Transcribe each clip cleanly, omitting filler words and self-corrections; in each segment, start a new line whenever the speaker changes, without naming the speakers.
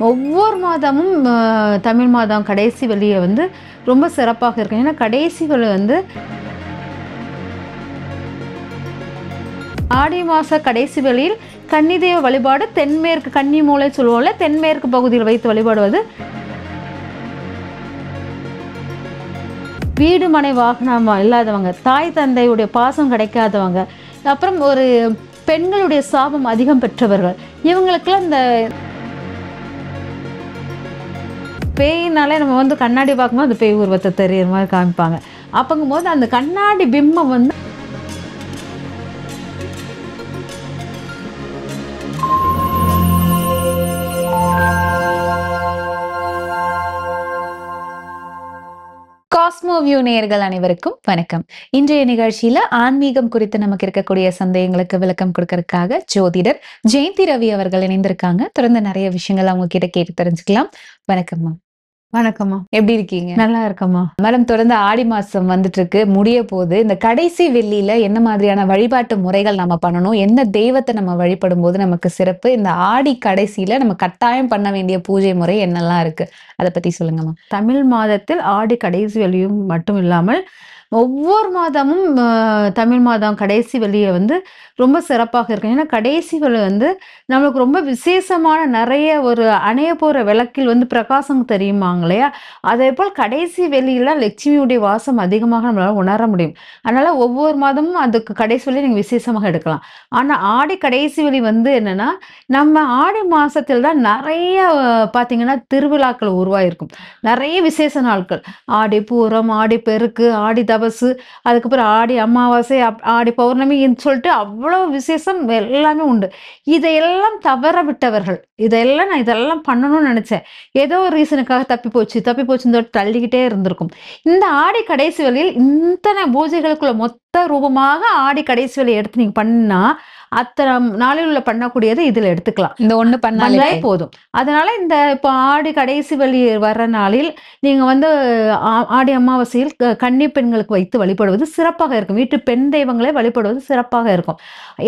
ஒவ்வொரு மாதமும் தமிழ் மாதம் கடைசி வெள்ளிய வந்து ரொம்ப சிறப்பாக இருக்கும். ஏன்னா கடைசி வெள்ளி வந்து ஆடி மாச கடைசி வெள்ளியில் கன்னிதெய்வ வழிபாடு தென்மேற்கு கன்னி மூலை சொல்லுவோம்ல, தென்மேற்கு பகுதியில் வைத்து வழிபாடுவது வீடு மனை வாகனம் இல்லாதவங்க, தாய் தந்தையுடைய பாசம் கிடைக்காதவங்க, அப்புறம் ஒரு பெண்களுடைய சாபம் அதிகம் பெற்றவர்கள், இவங்களுக்கெல்லாம் இந்த பேயினாலே நம்ம வந்து கண்ணாடி பார்க்கும்போது அந்த பேய் உருவத்தை தெரியுற மாதிரி காமிப்பாங்க. அப்பங்கும்போது அந்த கண்ணாடி பிம்பம் வந்து
காஸ்மோ வியூ நேயர்கள் அனைவருக்கும் வணக்கம். இன்றைய நிகழ்ச்சியில ஆன்மீகம் குறித்து நமக்கு இருக்கக்கூடிய சந்தேகங்களுக்கு விளக்கம் கொடுக்கறதுக்காக ஜோதிடர் ஜெயந்தி ரவி அவர்கள் இணைந்திருக்காங்க. தொடர்ந்து நிறைய விஷயங்கள் அவங்க கிட்ட கேட்டு தெரிஞ்சுக்கலாம். வணக்கம்மா.
வணக்கம்மா,
எப்படி இருக்கீங்க?
நல்லா இருக்கம்மா.
மேடம், தொடர்ந்து ஆடி மாசம் வந்துட்டு இருக்கு, முடிய போது. இந்த கடைசி வெள்ளியில என்ன மாதிரியான வழிபாட்டு முறைகள் நம்ம பண்ணணும், எந்த தெய்வத்தை நம்ம வழிபடும் போது நமக்கு சிறப்பு, இந்த ஆடி கடைசியில நம்ம கட்டாயம் பண்ண வேண்டிய பூஜை முறை என்னெல்லாம் இருக்கு, அதை பத்தி சொல்லுங்கம்மா.
தமிழ் மாதத்தில் ஆடி கடைசி வெள்ளியும் மட்டும் இல்லாமல் ஒவ்வொரு மாதமும் தமிழ் மாதம் கடைசி வெள்ளிய வந்து ரொம்ப சிறப்பாக இருக்கும். ஏன்னா கடைசி வெள்ளி வந்து நம்மளுக்கு ரொம்ப விசேஷமான நிறைய ஒரு அணைய போற விளக்கில் வந்து பிரகாசம் தெரியுமாங்க இல்லையா, அதே போல் கடைசி வெள்ளியில லட்சுமியுடைய வாசம் அதிகமாக நம்மளால உணர முடியும். அதனால ஒவ்வொரு மாதமும் அதுக்கு கடைசி வெள்ளி நீங்க விசேஷமாக எடுக்கலாம். ஆனா ஆடி கடைசி வெள்ளி வந்து என்னன்னா, நம்ம ஆடி மாசத்தில் தான் நிறைய பாத்தீங்கன்னா திருவிழாக்கள் உருவாயிருக்கும். நிறைய விசேஷ நாட்கள், ஆடி பூரம், ஆடி பெருக்கு, ஆடி தபசு, அதுக்கப்புறம் ஆடி அமாவாசை, ஆடி பௌர்ணமின்னு சொல்லிட்டு அவ்வளவு விசேஷம் எல்லாமே உண்டு. இதையெல்லாம் தவற விட்டவர்கள், இதெல்லாம் பண்ணணும்னு நினைச்சேன், ஏதோ ஒரு ரீசனுக்காக தப்பி போச்சுன்னு சொல்லிட்டு தள்ளிக்கிட்டே இருந்திருக்கும். இந்த ஆடி கடைசி வேளையில் இத்தனை பூஜைகளுக்குள்ள மொத்த ரூபமாக ஆடி கடைசி வேலையை எடுத்து நீங்க பண்ணா அத்தனை நாளில் உள்ள பண்ணக்கூடியது இதுல எடுத்துக்கலாம்.
இந்த ஒண்ணு பண்ணாலே
போதும். அதனால இந்த இப்போ ஆடி கடைசி வெள்ளி வர்ற நாளில் நீங்க வந்து ஆடி அமாவாசையில் கன்னி பெண்களுக்கு வைத்து வழிபடுவது சிறப்பாக இருக்கும். வீட்டு பெண் தெய்வங்களை வழிபடுவது சிறப்பாக இருக்கும்.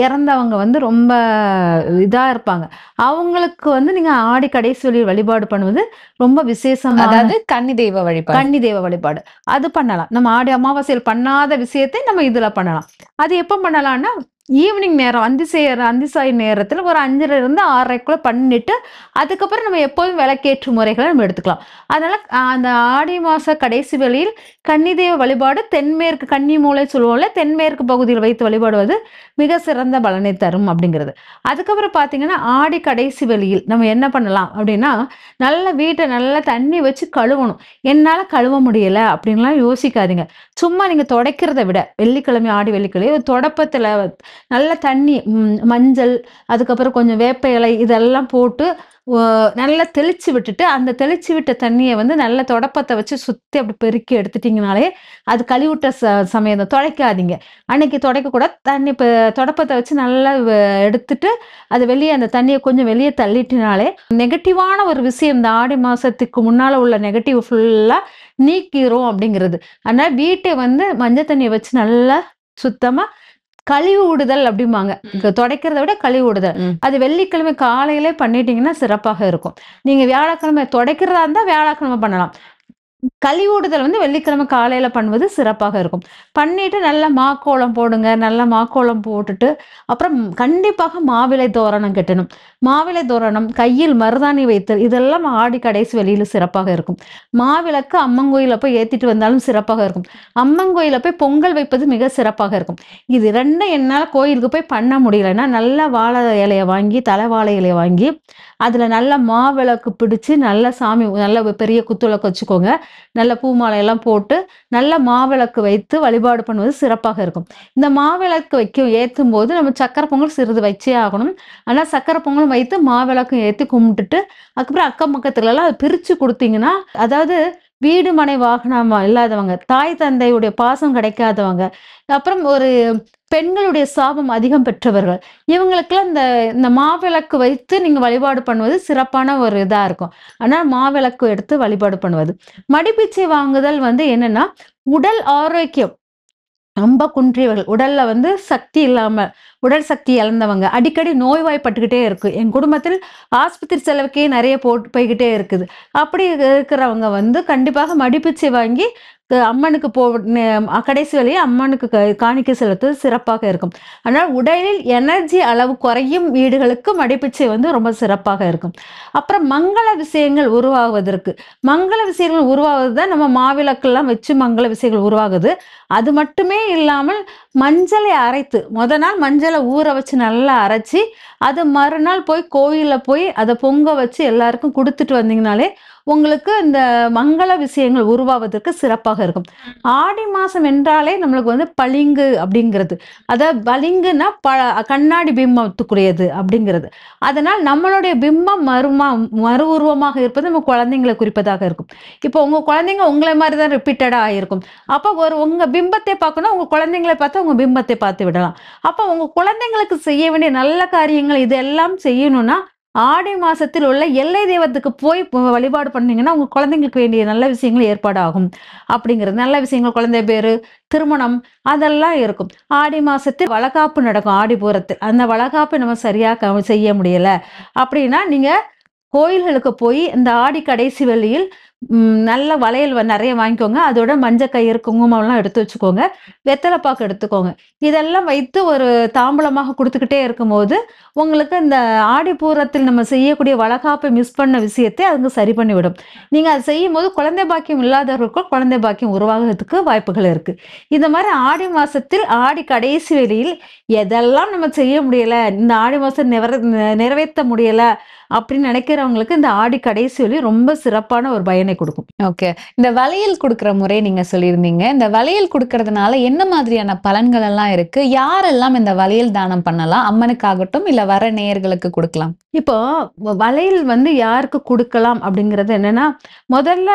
இறந்தவங்க வந்து ரொம்ப இதா இருப்பாங்க, அவங்களுக்கு வந்து நீங்க ஆடி கடைசி வெள்ளியில் வழிபாடு பண்ணுவது ரொம்ப விசேஷமா.
அதாவது கன்னி தெய்வ வழிபாடு
அது பண்ணலாம். நம்ம ஆடி அமாவாசையில் பண்ணாத விஷயத்தை நம்ம இதுல பண்ணலாம். அது எப்ப பண்ணலாம்னா, ஈவினிங் நேரம் அந்திசாய் நேரத்தில் ஒரு 5:30 இருந்து 6:30 பண்ணிட்டு அதுக்கப்புறம் நம்ம எப்போதும் விளக்கேற்று முறைகளை நம்ம எடுத்துக்கலாம். அதனால அந்த ஆடி மாச கடைசி வேளையில் கன்னிதெய்வ வழிபாடு தென்மேற்கு கன்னி மூலை சொல்லுவோம்ல, தென்மேற்கு பகுதியில் வைத்து வழிபாடுவது மிக சிறந்த பலனை தரும் அப்படிங்கிறது. அதுக்கப்புறம் பார்த்தீங்கன்னா ஆடி கடைசி வேளையில் நம்ம என்ன பண்ணலாம் அப்படின்னா, நல்ல வீட்டை நல்லா தண்ணி வச்சு கழுவணும். என்னால் கழுவ முடியலை அப்படின்லாம் யோசிக்காதீங்க. சும்மா நீங்க துடைக்கிறத விட வெள்ளிக்கிழமை ஆடி வெள்ளிக்கிழமை ஒரு தொடப்பத்தில் நல்ல தண்ணி, மஞ்சள், அதுக்கப்புறம் கொஞ்சம் வேப்ப இலை இதெல்லாம் போட்டு நல்லா தெளிச்சு விட்டுட்டு, அந்த தெளிச்சு விட்ட தண்ணியை வந்து நல்ல தொடப்பத்தை வச்சு சுத்தி அப்படி பெருக்கி எடுத்துட்டீங்கனாலே அது கழிவுட்ட சமயம் தான். துடைக்காதீங்க, அன்னைக்கு துடைக்கக்கூடாது. தண்ணி இப்போ தொடப்பத்தை வச்சு நல்லா எடுத்துட்டு அது வெளியே அந்த தண்ணியை கொஞ்சம் வெளியே தள்ளிட்டினாலே நெகட்டிவான ஒரு விஷயம் இந்த ஆடி மாசத்துக்கு முன்னால உள்ள நெகட்டிவ் ஃபுல்லா நீக்கிறோம் அப்படிங்கிறது. அதனால வீட்டை வந்து மஞ்சள் தண்ணியை வச்சு நல்லா சுத்தமா கழிவு விடுதல் அப்படிம்பாங்க. துடைக்கிறத விட கழிவு விடுதல், அது வெள்ளிக்கிழமை காலையிலே பண்ணிட்டீங்கன்னா சிறப்பாக இருக்கும். நீங்க வியாழக்கிழமை துடைக்கிறதா இருந்தா வியாழக்கிழமை பண்ணலாம். கழிவுடுதல் வந்து வெள்ளிக்கிழமை காலையில பண்ணுவது சிறப்பாக இருக்கும். பண்ணிட்டு நல்லா மாக்கோளம் போடுங்க. நல்லா மாக்கோளம் போட்டுட்டு அப்புறம் கண்டிப்பாக மாவிலை தோரணம் கட்டணும். மாவிலை தோரணம், கையில் மருதாணி வைத்தல், இதெல்லாம் ஆடி கடைசி வெளியில சிறப்பாக இருக்கும். மாவிளக்கு அம்மன் கோயில போய் ஏத்திட்டு வந்தாலும் சிறப்பாக இருக்கும். அம்மன் கோயில போய் பொங்கல் வைப்பது மிக சிறப்பாக இருக்கும். இது ரெண்டும் என்னால் கோயிலுக்கு போய் பண்ண முடியலன்னா, நல்ல வாழை இலையை வாங்கி, தலை வாழை இலையை வாங்கி அதுல நல்ல மாவிளக்கு பிடிச்சு நல்ல சாமி நல்ல பெரிய குத்துவிளக்கு வச்சுக்கோங்க. நல்ல பூ மாலையெல்லாம் போட்டு நல்ல மாவிளக்கு வைத்து வழிபாடு பண்ணுவது சிறப்பாக இருக்கும். இந்த மாவிளக்கு ஏற்றும் போது நம்ம சக்கரை பொங்கல் சிறிது வச்சே ஆகணும். ஆனால் சக்கரை பொங்கலும் வைத்து மாவிளக்கும் ஏற்றி கும்பிட்டுட்டு அதுக்கப்புறம் அக்கம் பக்கத்துல எல்லாம் அதை பிரிச்சு கொடுத்தீங்கன்னா, அதாவது வீடு மனை வாகனம் இல்லாதவங்க, தாய் தந்தையுடைய பாசம் கிடைக்காதவங்க, அப்புறம் ஒரு பெண்களுடைய சாபம் அதிகம் பெற்றவர்கள், இவங்களுக்கெல்லாம் இந்த மாவிளக்கு வைத்து நீங்க வழிபாடு பண்ணுவது சிறப்பான ஒரு இதா இருக்கும். ஆனா மாவிளக்கு எடுத்து வழிபாடு பண்ணுவது. மடிப்பிச்சை வாங்குதல் வந்து என்னன்னா, உடல் ஆரோக்கியம் ரொம்ப குன்றியவர்கள், உடல்ல வந்து சக்தி இல்லாம, உடல் சக்தி இழந்தவங்க, அடிக்கடி நோய்வாய்ப்பட்டுக்கிட்டே இருக்கு. என் குடும்பத்தில் ஆஸ்பத்திரி செலவுக்கே நெறைய போட்டு போய்க்கிட்டே இருக்குது. அப்படி இருக்கிறவங்க வந்து கண்டிப்பாக மடிப்பிச்சை வாங்கி அம்மனுக்கு கடைசி வழியா அம்மனுக்கு காணிக்கை செலுத்துவது சிறப்பாக இருக்கும். அதனால உடலில் எனர்ஜி அளவு குறையும் வீடுகளுக்கு மடிப்பிச்சை வந்து ரொம்ப சிறப்பாக இருக்கும். அப்புறம் மங்கள விஷயங்கள் உருவாகுவதற்கு, மங்கள விஷயங்கள் உருவாவது தான் நம்ம மாவிளக்கெல்லாம் வச்சு மங்கள விஷயங்கள் உருவாகுது. அது மட்டுமே இல்லாமல் மஞ்சளை அரைத்து, நாள் மஞ்சளை ஊற வச்சு நல்லா அரைச்சி, அது மறுநாள் போய் கோயில்ல போய் அத பொங்க வச்சு எல்லாருக்கும் குடுத்துட்டு வந்தீங்கனாலே, உங்களுக்கு இந்த மங்கள விஷயங்கள் உருவாவதற்கு சிறப்பாக இருக்கும். ஆடி மாசம் என்றாலே நம்மளுக்கு வந்து பளிங்கு அப்படிங்கிறது. அதாவது பளிங்குன்னா கண்ணாடி பிம்பத்துக்குரியது அப்படிங்கிறது. அதனால் நம்மளுடைய பிம்பம் மறு உருவமாக இருப்பது நம்ம குழந்தைங்களை குறிப்பதாக இருக்கும். இப்போ உங்க குழந்தைங்க உங்களை மாதிரி தான் ரிப்பீட்டடா ஆயிருக்கும். அப்போ உங்க பிம்பத்தை பார்க்கணும், உங்க குழந்தைங்களை பார்த்தா உங்க பிம்பத்தை பார்த்து விடலாம். அப்போ உங்க குழந்தைங்களுக்கு செய்ய வேண்டிய நல்ல காரியங்கள் இதெல்லாம் செய்யணும்னா, ஆடி மாசத்தில் உள்ள எல்லை தெய்வத்துக்கு போய் வழிபாடு பண்ணீங்கன்னா, உங்க குழந்தைங்களுக்கு வேண்டிய நல்ல விஷயங்கள் ஏற்பாடு ஆகும். அப்படிங்கிறது. நல்ல விஷயங்கள் குழந்தை பேரு, திருமணம் அதெல்லாம் இருக்கும். ஆடி மாசத்தில் வளகாப்பு நடக்கும் ஆடிப்பூரத்தில். அந்த வளகாப்பு நம்ம சரியா செய்ய முடியல அப்படின்னா, நீங்க கோயில்களுக்கு போய் இந்த ஆடி கடைசி வெள்ளியில் நல்ல வளையல் நெறைய வாங்கிக்கோங்க. அதோட மஞ்ச கயிறு, குங்குமம்லாம் எடுத்து வச்சுக்கோங்க. வெத்தலை பாக்கு எடுத்துக்கோங்க. இதெல்லாம் வைத்து ஒரு தாம்பூலமாக குடுத்துக்கிட்டே இருக்கும்போது, உங்களுக்கு இந்த ஆடிப்பூரத்தில் நம்ம செய்யக்கூடிய வளகாப்பை மிஸ் பண்ண விஷயத்தை அதுங்க சரி பண்ணிவிடும். நீங்க அத செய்யும்போது குழந்தை பாக்கியம் இல்லாதவர்களுக்கும் குழந்தை பாக்கியம் உருவாகுறதுக்கு வாய்ப்புகள் இருக்கு. இந்த மாரி ஆடி மாசத்தில் ஆடி கடைசி வெளியில் எதெல்லாம் நம்ம செய்ய முடியல, இந்த ஆடி மாசம் நிறைவேத்த முடியல அப்படின்னு நினைக்கிறவங்களுக்கு இந்த ஆடி கடைசி வெள்ளி ரொம்ப சிறப்பான ஒரு பயனை குடுக்கும்.
ஓகே. இந்த வளையல் குடுக்குற முறை நீங்க சொல்லியிருந்தீங்க. இந்த வளையல் குடுக்கறதுனால என்ன மாதிரியான பலன்கள் எல்லாம் இருக்கு? யாரெல்லாம் இந்த வளையல் தானம் பண்ணலாம்? அம்மனுக்காகட்டும், இல்ல வர நேயர்களுக்கு குடுக்கலாம்?
இப்போ வளையல் வந்து யாருக்கு குடுக்கலாம் அப்படிங்கிறது என்னன்னா, முதல்ல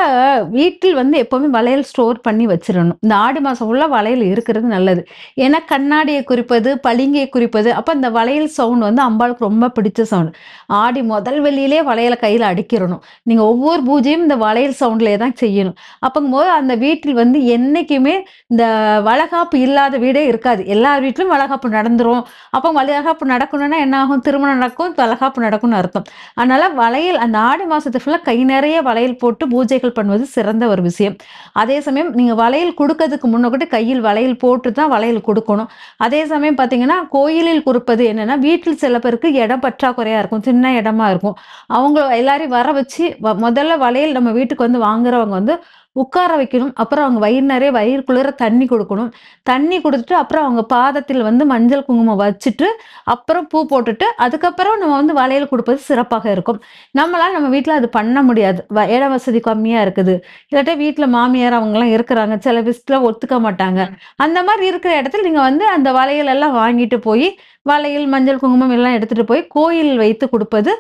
வீட்டில் வந்து எப்பவுமே வளையல் ஸ்டோர் பண்ணி வச்சிரணும். இந்த ஆடி மாசம் ஃபுல்லா வளையல் இருக்கிறது நல்லது. ஏன்னா கண்ணாடியை குறிப்பது, பளிங்கை குறிப்பது. அப்ப இந்த வளையல் சவுண்ட் வந்து அம்பாளுக்கு ரொம்ப பிடிச்ச சவுண்ட். ஆடி முதல் வெள்ளியிலே வளையல கையில அடிக்கிறணும். நீங்க ஒவ்வொரு பூஜையும் இந்த வளையல் சவுண்ட்லயே தான் செய்யணும். அப்பங்கும்போது அந்த வீட்டில் வந்து என்னைக்குமே இந்த வளகாப்பு இல்லாத வீடே இருக்காது. எல்லார் வீட்லயும் வளகாப்பு நடந்துரும். அப்ப வளகாப்பு நடக்கணும்னா என்ன ஆகும்? திருமணம் நடக்கும், வளகாப்பு நடக்கும்னு அர்த்தம். அதனால வளையல் அந்த ஆடி மாசத்து ஃபுல்லா கை நிறைய வளையல் போட்டு பூஜைகள் பண்ணுவது சிறந்த ஒரு விஷயம். அதே சமயம் நீங்க வளையல் குடுக்கறதுக்கு முன்னக்கூட்டி கையில் வளையல் போட்டு தான் வளையல் குடுக்கணும். அதே சமயம் பார்த்தீங்கன்னா, கோயிலில் குடுப்பது என்னன்னா, வீட்டில் சில பேருக்கு இடம் பற்றாக்குறையா இருக்கும். சின்ன இடமா இருக்கும். அவங்க எல்லாரையும் வர வச்சு முதல்ல வளையல் நம்ம வீட்டுக்கு வந்து வாங்குறவங்க வந்து உட்கார வைக்கணும். அப்புறம் அவங்க வயிறு நிறைய வயிறு குளிர தண்ணி குடுக்கணும். தண்ணி குடுத்துட்டு அப்புறம் அவங்க பாதத்தில் வந்து மஞ்சள், குங்குமம் வச்சுட்டு, அப்புறம் பூ போட்டுட்டு, அதுக்கப்புறம் நம்ம வந்து வளையல் குடுப்பது சிறப்பாக இருக்கும். நம்மளால நம்ம வீட்ல அது பண்ண முடியாது. இட வசதி கம்மியா இருக்குது. இல்லாட்டா வீட்ல மாமியார் அவங்கலாம் இருக்கிறாங்க. சில விஷயத்துல ஒத்துக்க மாட்டாங்க. அந்த மாரி இருக்கிற இடத்துல நீங்க வந்து அந்த வளையல் எல்லாம் வாங்கிட்டு போய், வளையல், மஞ்சள், குங்குமம் எல்லாம் எடுத்துட்டு போய் கோயிலில் வைத்து குடுப்பது.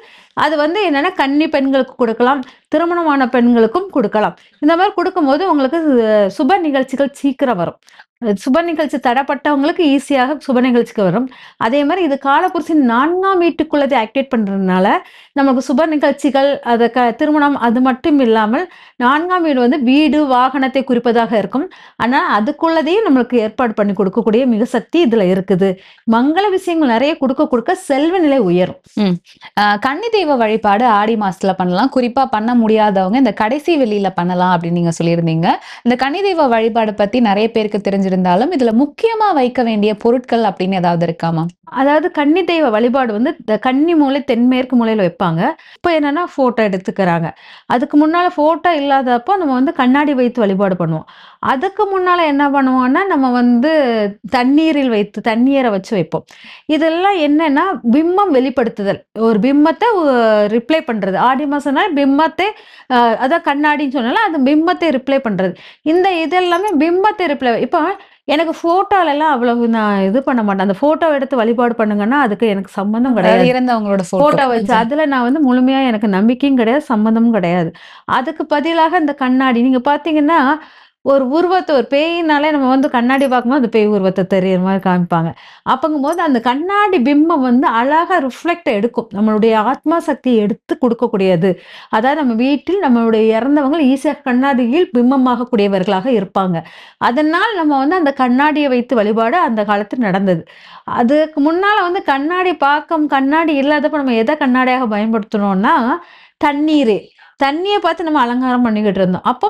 அது வந்து என்னன்னா, கன்னி பெண்களுக்கு குடுக்கலாம். திருமணமான பெண்களுக்கும் குடுக்கலாம். இந்த மாரி குடுக்கும்போது உங்களுக்கு சுப நிகழ்ச்சிகள் சீக்கிரம் வரும். சுப நிகழ்ச்சி தடைப்பட்டவங்களுக்கு ஈஸியாக சுப நிகழ்ச்சிக்கு வரும். அதே மாரி இது காலபுருஷன் 4ஆம் வீட்டுக்குள்ளதை ஆக்டிவேட் பண்றதுனால, நமக்கு சுப நிகழ்ச்சிகள், திருமணம் அது மட்டும் இல்லாமல் 4ஆம் வீடு வந்து வீடு, வாகனத்தை குறிப்பதாக இருக்கும். ஆனா, அதுக்குள்ளதையும் நம்மளுக்கு ஏற்பாடு பண்ணி கொடுக்கக்கூடிய மிக சக்தி இதுல இருக்குது. மங்கள விஷயங்கள் நெறைய குடுக்க செல்வ நிலை உயரும்.
கன்னி தெய்வ வழிபாடு ஆடி மாசத்துல பண்ணலாம். குறிப்பா பண்ண முடியாதவங்க இந்த கடைசி வெள்ளியில பண்ணலாம் அப்படின்னு நீங்க சொல்லியிருந்தீங்க. இந்த கன்னி தெய்வ வழிபாடு பத்தி நெறைய பேருக்கு தெரிஞ்சிருந்தாலும், இதுல முக்கியமா வைக்க வேண்டிய பொருட்கள் அப்படின்னு ஏதாவது இருக்காமா?
அதாவது கன்னி தெய்வ வழிபாடு வந்து இந்த கன்னி மூலை தென்மேற்கு மூலையில வைப்பாங்க. இப்ப என்னன்னா ஃபோட்டோ எடுத்துக்கிறாங்க. அதுக்கு முன்னால ஃபோட்டோ இல்லாதப்போ நம்ம வந்து கண்ணாடி வைத்து வழிபாடு பண்ணுவோம். அதுக்கு முன்னால என்ன பண்ணுவோம்னா, நம்ம வந்து தண்ணீரில் வைத்து தண்ணீரை வச்சு வைப்போம். இதெல்லாம் என்னன்னா, பிம்பம் வெளிப்படுத்துதல். ஒரு பிம்பத்தை ரிப்ளை பண்றது. ஆடி மாசம்னா பிம்பத்தை அதான் கண்ணாடின்னு சொன்னால அது பிம்பத்தை ரிப்ளை பண்றது. இதெல்லாமே பிம்பத்தை ரிப்ளை இப்போ எனக்கு ஃபோட்டோலலாம் அவ்வளவு நான் இது பண்ண மாட்டேன். அந்த ஃபோட்டோ எடுத்து வழிபாடு பண்ணுங்கன்னா, அதுக்கு எனக்கு சம்மந்தம் கிடையாது.
இறந்தவங்களோட
ஃபோட்டோ வச்சு அதுல நான் வந்து முழுமையா எனக்கு நம்பிக்கையும் கிடையாது, சம்மந்தமும் கிடையாது. அதுக்கு பதிலாக இந்த கண்ணாடி நீங்க பார்த்தீங்கன்னா, ஒரு உருவத்தை ஒரு பேயினாலே நம்ம வந்து கண்ணாடி பார்க்கும்போது அந்த பேய் உருவத்தை தெரியுற மாதிரி காமிப்பாங்க. அப்பங்கும்போது அந்த கண்ணாடி பிம்பம் வந்து அழகா ரிஃப்ளெக்ட் எடுக்கும். நம்மளுடைய ஆத்மா சக்தியை எடுத்து கொடுக்கக்கூடியது. அதாவது நம்ம வீட்டில் நம்மளுடைய இறந்தவங்க ஈஸியா கண்ணாடியில் பிம்பமாகக்கூடியவர்களாக இருப்பாங்க. அதனால் நம்ம வந்து அந்த கண்ணாடியை வைத்து வழிபாடு அந்த காலத்தில் நடந்தது. அதுக்கு முன்னால வந்து கண்ணாடி இல்லாதப்ப நம்ம எதை கண்ணாடியாக பயன்படுத்தினோம்னா, தண்ணீரு. தண்ணிய பார்த்து நம்ம அலங்காரம் பண்ணிக்கிட்டு இருந்தோம். அப்போ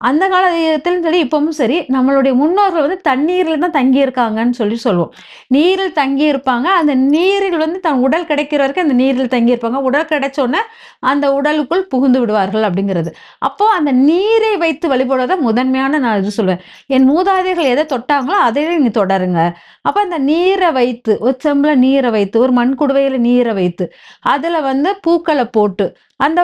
அந்த காலத்திலும் சரி, இப்பவும் சரி, நம்மளுடைய முன்னோர்கள் வந்து தண்ணீர்ல தான் தங்கியிருக்காங்கன்னு சொல்லுவோம். நீரில் தங்கியிருப்பாங்க. அந்த நீரில் வந்து தன் உடல் கிடைக்கிற வரைக்கும் அந்த நீரில் தங்கியிருப்பாங்க. உடல் கிடைச்சோனே அந்த உடலுக்குள் புகுந்து விடுவார்கள் அப்படிங்கிறது. அப்போ அந்த நீரை வைத்து வழிபடுவத முதன்மையான நான் இது சொல்லுவேன். என் மூதாதையர்கள் எதை தொட்டாங்களோ அதையே நீங்க தொடருங்க. அப்ப அந்த நீரை வைத்து, ஒரு செம்புல நீரை வைத்து, ஒரு மண் குடுவையில நீரை வைத்து, அதுல வந்து பூக்கள போட்டு, அந்த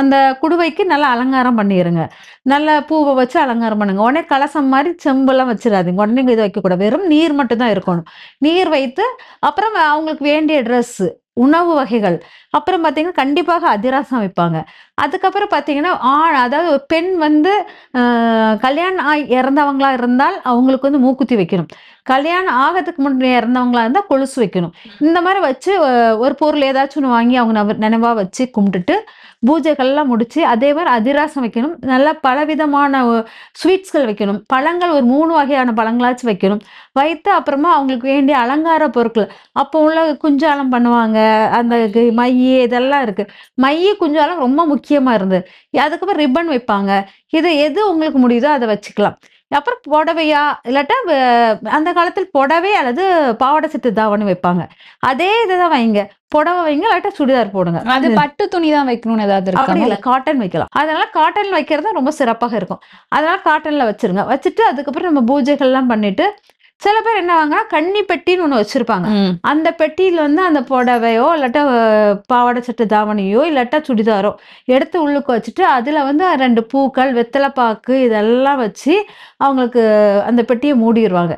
அந்த குடுவைக்கு நல்லா அலங்காரம் பண்ணிருங்க. நல்ல பூவ வச்சு அலங்காரம் பண்ணுங்க. உடனே கலசம் மாரி செம்பெல்லாம் வச்சிராதீங்க. உடனே இத வைக்கக்கூடாது. வெறும் நீர் மட்டும் தான் இருக்கணும். நீர் வைத்து, அப்புறம் அவங்களுக்கு வேண்டிய ட்ரெஸ்ஸு, உணவு வகைகள், அப்புறம் பார்த்தீங்கன்னா, கண்டிப்பாக அதிரசம் வைப்பாங்க. அதுக்கப்புறம் பார்த்தீங்கன்னா, அதாவது ஒரு பெண் வந்து அ கல்யாணம் ஆகி இறந்தவங்களா இருந்தால், அவங்களுக்கு வந்து மூக்குத்தி வைக்கணும். கல்யாணம் ஆகறதுக்கு முன்னாடி இறந்தவங்களா இருந்தா கொலுசு வைக்கணும். இந்த மாரி வச்சு ஒரு பொருள் ஏதாச்சும் ஒண்ணு வாங்கி அவங்க நினைவா வச்சு கும்பிட்டுட்டு, பூஜைகள்லாம் முடிச்சு, அதே மாரி அதிரசம் வைக்கணும். நல்லா பலவிதமான ஸ்வீட்ஸ்கள் வைக்கணும். பழங்கள் ஒரு 3 வகையான பழங்களாச்சும் வைக்கணும். வைத்து அப்புறமா அவங்களுக்கு வேண்டிய அலங்கார பொருட்கள், அப்போ உள்ள குஞ்சாலம் பண்ணுவாங்க. அந்த மைய் இதெல்லாம் இருக்கு. மைய், குஞ்சாலம் ரொம்ப முக்கியமா இருந்தது. அதுக்கப்புறம் ரிப்பன் வைப்பாங்க. இது எது உங்களுக்கு முடியுதோ அத வச்சுக்கலாம். அப்புறம் புடவையா, இல்லாட்டா அந்த காலத்தில் புடவை அல்லது பாவாடை சட்டை தாவணி வைப்பாங்க. அதே இதுதான் வைங்க. புடவை வைங்க, இல்லாட்டா சுடிதார் போடுங்க.
அது பட்டு துணி தான் வைக்கணும்னு ஏதாவது இருக்கா?
அப்படி இல்ல, காட்டன் வைக்கலாம். அதனால காட்டன் வைக்கிறது ரொம்ப சிறப்பாக இருக்கும். அதனால காட்டன்ல வச்சிருங்க. வச்சுட்டு அதுக்கப்புறம் நம்ம பூஜைகள்லாம் பண்ணிட்டு, சில பேர் என்ன வாங்கன்னா, கன்னி பெட்டின்னு ஒண்ணு வச்சிருப்பாங்க. அந்த பெட்டியில வந்து அந்த புடவையோ, இல்லாட்டா பாவாடை சட்டை தாவணியோ, இல்லாட்டா சுடிதாரோ எடுத்து உள்ளுக்கு வச்சுட்டு, அதுல வந்து 2 பூக்கள், வெத்தலை பாக்கு இதெல்லாம் வச்சு, அவங்களுக்கு அந்த பெட்டிய மூடிருவாங்க.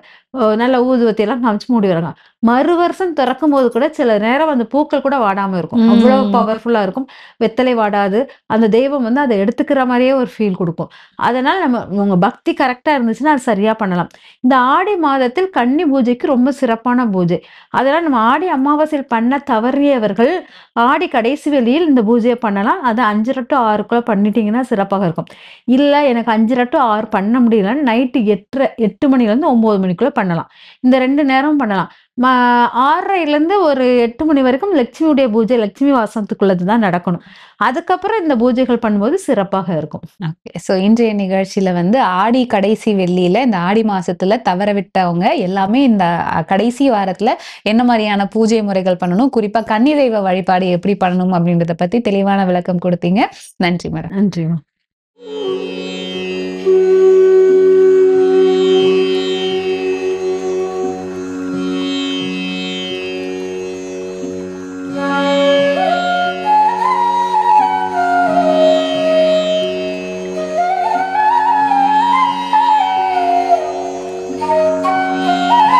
நல்ல ஊதுவத்தி எல்லாம் காமிச்சு மூடிருவாங்க. மறு வருஷம் திறக்கும்போது கூட சில நேரம் அந்த பூக்கள் கூட வாடாம இருக்கும். அவ்வளவு பவர்ஃபுல்லா இருக்கும். வெத்தலை வாடாது. அந்த தெய்வம் வந்து அத எடுத்துக்கிற மாரியே ஒரு ஃபீல் குடுக்கும். அதனால உங்க பக்தி கரெக்ட்டா இருந்துச்சுன்னா, அது சரியா பண்ணலாம். இந்த ஆடி மாதத்தில் கன்னி பூஜைக்கு ரொம்ப சிறப்பான பூஜை. அதனால நம்ம ஆடி அமாவாசையில் பண்ண தவறியவர்கள், ஆடி கடைசி வெள்ளியில் இந்த பூஜைய பண்ணலாம். அது 5:30 to 6க்குள்ள பண்ணிட்டீங்கன்னா சிறப்பாக இருக்கும். இல்ல எனக்கு 5:30 to 6 பண்ண முடியலன்னு நைட்டு 8 மணிலேருந்து 9 மணிக்குள்ள பண்ணலாம். இந்த 2 நேரமும் பண்ணலாம். 6:30லேருந்து ஒரு 8 மணி வரைக்கும் லட்சுமியுடைய பூஜை, லட்சுமி வாசத்துக்குள்ளது தான் நடக்கணும். அதுக்கப்புறம் இந்த பூஜைகள் பண்ணும்போது சிறப்பாக இருக்கும்.
ஓகே. ஸோ இன்றைய நிகழ்ச்சியில வந்து ஆடி கடைசி வெள்ளியில, இந்த ஆடி மாசத்துல தவற விட்டவங்க எல்லாமே இந்த கடைசி வாரத்துல என்ன மாரியான பூஜை முறைகள் பண்ணணும், குறிப்பா கன்னி தெய்வ வழிபாடு எப்படி பண்ணணும் அப்படின்றத பத்தி தெளிவான விளக்கம் குடுத்தீங்க. நன்றி மேடம்.
நன்றிம்மா.